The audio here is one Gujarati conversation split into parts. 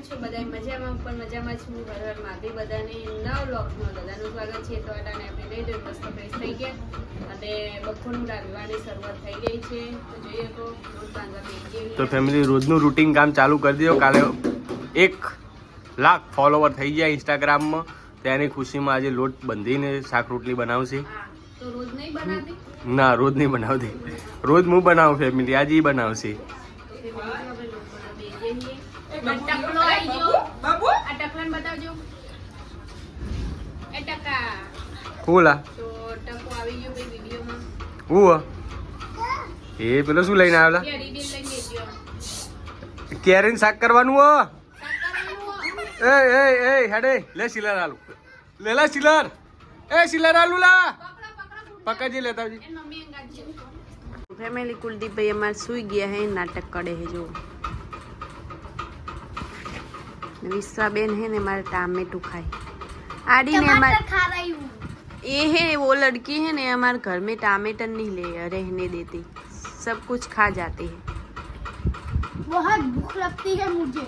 છો બધા મજામાં પણ મજામાં છું હર હર મહાદેવ બધાને નવ વ્લોગમાં બધાનું સ્વાગત છે તો આટાને આપણે લઈ દઈએ મસ્ત ફ્રેશ થઈ ગયા અને બપોરનું રાંધવાની શરૂઆત થઈ ગઈ છે તો જોઈએ તો રોજ બાંધવા બેસી તો ફેમિલી રોજનું રૂટીન કામ ચાલુ કરી દો. કાલે 1 લાખ ફોલોવર થઈ ગયા ઇન્સ્ટાગ્રામમાં. તેની ખુશીમાં આજે લોટ બંધીને શાક રોટલી બનાવશે. તો રોજ નહીં બનાવતી? ના, રોજ નહીં બનાવતી. રોજ હું બનાવું ફેમિલી, આજે ઈ બનાવશે. ટકલો આવી ગયો બાબુ, આ ટકલાને બતાવજો. એ ટકા કોલા તો ટકો આવી ગયો ભાઈ વિડિયોમાં. હું એ પેલો શું લઈને આવેલા? કેરી બેન લઈને ગયો. કેરીન શાક કરવાનું હો. એ એ એ હેડે લે સિલર આલુ. લેલા સિલર. એ સિલર આલુ લા. પકડજી લેતા આવજી. એ મમ્મી અંગાજી. ફેમિલી કુલદીપભાઈ અમાર સુઈ ગયા હે, નાટક કરે હે જો. विश्वाबेन है ने हमारे टामेटू खाए आड़ी ने हमारे ये है वो लड़की है ने हमारे घर में टमाटर नहीं ले रहने देती, सब कुछ खा जाते हैं. बहुत भूख लगती है मुझे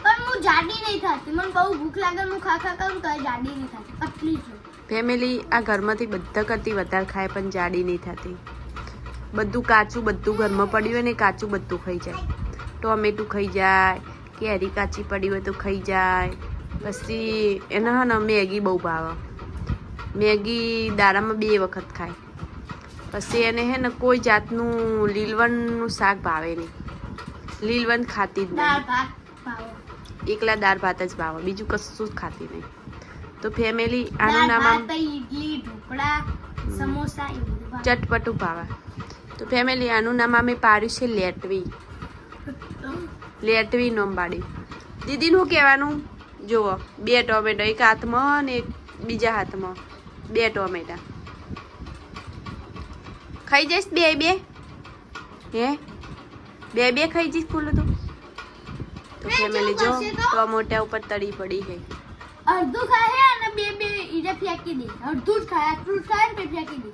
पर मैं जाडी नहीं खाती. મને બહુ ભૂખ લાગે હું ખા ખા કરું તો જાડી નહીં થાતી, પતલી છું. ફેમિલી આ ઘરમાંથી બધા કરતી વધારે ખાય પણ જાડી નહીં થતી. બધું કાચું બધું ઘરમાં પડ્યું હોય ને કાચું બધું ખાઈ જાય. ટોમેટું ખાઈ જાય, કેરી કાચી પડી હોય તો ખાઈ જાય. પછી એના હા ને મેગી બહુ ભાવે. મેગી દાડામાં 2 વખત ખાય. પછી એને હે ને કોઈ જાતનું લીલવણનું શાક ભાવે નહીં. લીલવણ ખાતી જ દાળ નહીં. ભાત ભાવે. એકલા દાળ ભાત જ ભાવે, બીજું કશું જ ખાતી નહીં. તો ફેમિલી આનું દાળ નામ આમ ભાત, ઈડલી, ઢોકળા, સમોસા એ બધું ભાવે. ચટપટું ભાવે. તો ફેમિલી આનું નામ અમે પાડ્યું છે લેટવી. લેટવી નામ પાડ્યું. દીદીનું શું કહેવાનું જુઓ, 2 ટોમેટો એક હાથમાં ને એક બીજા હાથમાં 2 ટોમેટા ખાઈ જઈશ. 2 હે 2 ખાઈ જઈશ બોલો તો. તો ફેમિલી જો ટોમેટા ઉપર તળી પડી છે. અડધું ખાય અને બે ઈડે ફેંકી દે. અડધું જ ખાય, આટલું જ ખાય ને પછી ફેંકી દે.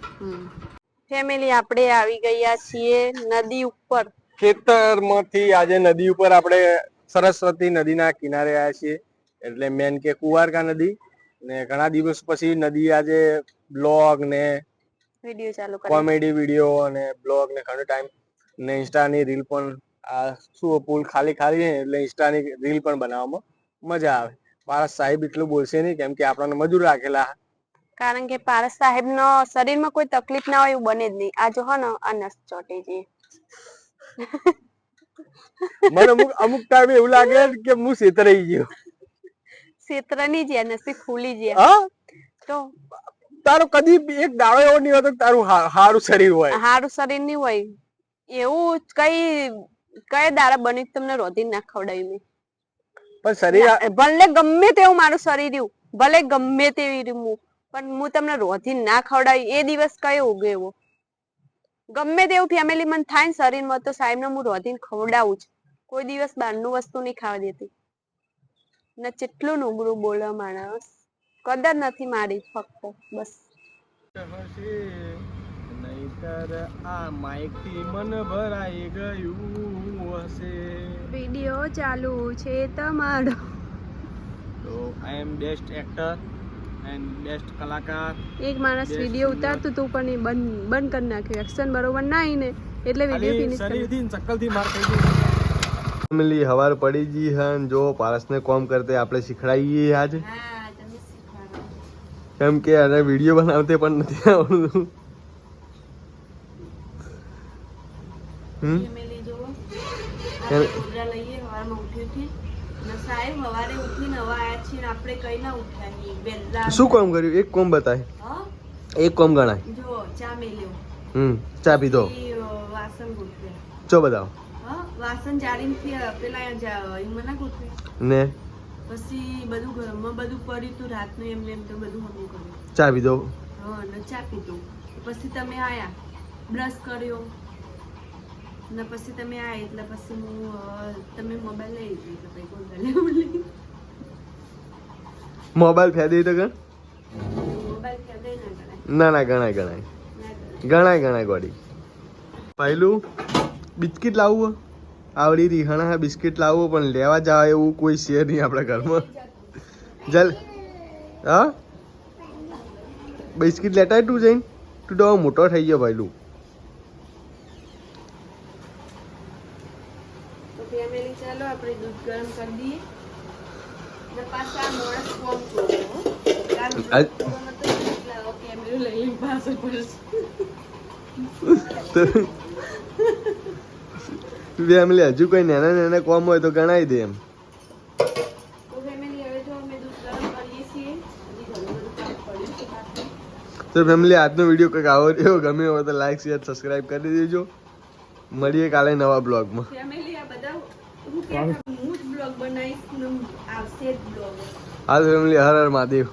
ફેમિલી આપણે આવી ગયા છીએ નદી ઉપર. ખેતરમાંથી આજે નદી ઉપર આપણે સરસ્વતી નદીના કિનારે આવ્યા છીએ. એટલે મેન કે કુવારકા નદી. ને ઘણા દિવસ પછી નદી આજે બ્લોગ ને વિડિયો ચાલુ કરી. કોમેડી વિડીયો અને બ્લોગ ને ઘણો ટાઈમ ને ઇન્સ્ટાની રીલ પણ આ શું પુલ ખાલી ખાલી છે એટલે ઇન્સ્ટાની રીલ પણ બનાવવામાં મજા આવે. મારા સાહેબ એટલું બોલશે નહીં કેમ કે આપણને મજૂર રાખેલા. કારણ કે પારસ સાહેબ નો શરીરમાં કોઈ તકલીફ ના હોય એવું બને જ નહીં. આ જો હો ને આ નસ ચોટે છે. મને અમુક ટાઈમે એવું લાગે કે હું છેતરાઈ ગયો. ક્ષેત્રની જે નસીબ ખુલી જે હા તો તારો કદી એક દાડો એવો નહીં હોતો તારું હારું શરીર હોય. હારું શરીર ની હોય એવું કઈ દાડા બની તમને રોધી ના ખવડાવી મેં. પણ શરીર ભલે ગમે તેવું મારું શરીર રહ્યું, ભલે ગમે તેવી રહ્યું, પણ હું તમને રોધી ના ખવડાવી એ દિવસ કયો ઉગે એવો. ગમે તેવું ફેમિલી મન થાય ને શરીરમાં તો સાહેબ ને હું રોધીને ખવડાવું જ. કોઈ દિવસ બહારનું વસ્તુ નહીં ખાવા દેતી. ને કેટલું નુગરું બોલે માણસ, કદર નથી મારી ફક્ત બસ. નહીતર આ માઈક થી મન ભરાઈ ગયું હશે. વિડિયો ચાલુ છે તમારો. તો આઈ એમ બેસ્ટ એક્ટર એન્ડ બેસ્ટ કલાકાર. એક માણસ વિડિયો ઉતારતું તું પણ એ બંધ કરી નાખ્યું. એક્શન બરોબર ના આવી ને એટલે વિડિયો ફિનિશ કરી. શરીરથી ચક્કલથી માર ખાઈ ગઈ. ફેમિલી હવાર પડી ગઈ હે જો પારસને કોમ કરતે આપણે શીખડાઈએ આજ. હા તમે શીખવાડો. કેમ કે આને વિડિયો બનાવતે પણ નથી આવડતું. ફેમિલી જો આપણે ઉધરા લઈએ હવારમાં ઉઠી ને સાહેબ સવારે ઉઠીને હવા આયા છીએ ને આપણે કઈ ના ઉઠ્યા નહીં વેલા. શું કામ કર્યું? એક કોમ બતાય. હા એક કોમ ગણાય. જો ચા મેલ્યો. ચા પીધો. વાસણ ગોઠવ્યા. ચો બતાવો. હા વાસણ જાળીને પેલા એમાં ના ગોઠવે ને પછી બધું ઘરમાં બધું પડ્યું તું રાતનું એમને એમ તો બધું હમું કર્યું. ચા પીધો. હા ને ચા પીધું. પછી તમે આયા બ્રશ કર્યો ને પછી તમે આયા એટલે પછી હું તમે મોબાઈલ લઈ લીધો એટલે પછી કોઈ લઈ મોબાઈલ ફેદી તો ગણ. મોબાઈલ ફેદે ના ગણાય. ના ના ગણાય ગણાય ગોડી. પહેલું બિસ્કિટ લાવવું આવડી રીહાણા બિસ્કિટ લાવવો પણ લેવા જવા એવું કોઈ છે નહીં આપણા ઘરમાં. જલ હા બિસ્કિટ લેતા તું જઈને તું તો હવે મોટો થઈ ગયો ભાઈલું. તો ફેમિલી ચાલો આપણે દૂધ ગરમ કરી દઈએ ને પાછા મોડા ફોર્મ જોવો કેમેરો લઈને પાછળ પડશે. ફેમિલી હજુ કોઈ નાના નાના કોમ હોય તો ગણાવી દે એમ. તો ફેમિલી હવે જો અમે દૂધ ગરમ કરીએ છીએ. હજી ઘણું બધું કામ પડ્યું છે બાકી. તો ફેમિલી આજનો વિડીયો કંઈક આવો રહ્યો ગમ્યો હોય તો લાઈક શેર સબસ્ક્રાઈબ કરી દેજો. મળીએ કાલે નવા બ્લોગમાં. ફેમિલી આ બધા હું કે હું જ બ્લોગ બનાવીશ ને આવશે જ બ્લોગ. હાલ ફેમિલી હર હર મહાદેવ.